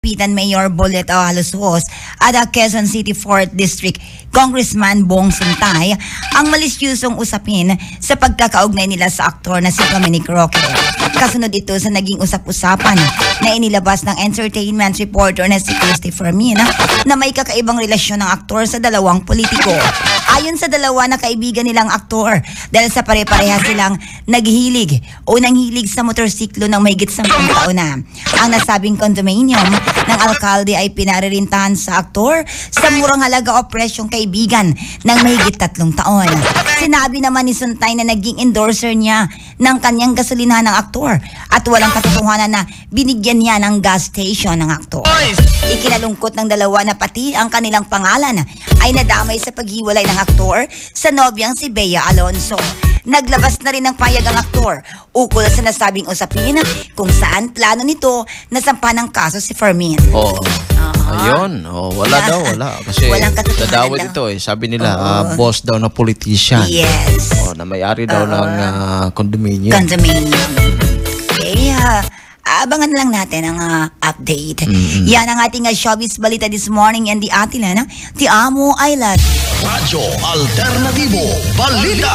Dapitan Mayor Bolet Alusos at Quezon City 4th District Congressman Bong Suntay ang malisyusong usapin sa pagkakaugnay nila sa aktor na si Dominic Roque. Kasunod ito sa naging usap-usapan na inilabas ng entertainment reporter na si Christopher Min na may kakaibang relasyon ng aktor sa dalawang politiko. Ayon sa dalawa na kaibigan nilang aktor, dahil sa pare-pareha silang naghilig o nanghilig sa motorsiklo ng mahigit 10 taon na. Ang nasabing condominium ng alkalde ay pinaririntahan sa aktor sa murang halaga o presyong kaibigan ng mahigit 3 taon. Sinabi naman ni Suntay na naging endorser niya ng kanyang gasolinahan ng aktor at walang katotohanan na binigyan niya ng gas station ng aktor. Ikinalungkot ng dalawa na pati ang kanilang pangalan ay nadamay sa paghiwalay ng aktor sa nobyang si Bea Alonso. Naglabas na rin ng payag ang aktor ukol sa nasabing usapin kung saan plano nito na sampahan ng kaso si Fermin. Ayun. Wala daw. Kasi dadawit ito eh. Sabi nila, boss daw na politician. Yes. Na may-ari daw ng condominium. Okay, abangan lang natin ang update. Yan ang ating showbiz balita this morning and the Atilan, Ti Amo Island. Radyo Alternatibo Balita.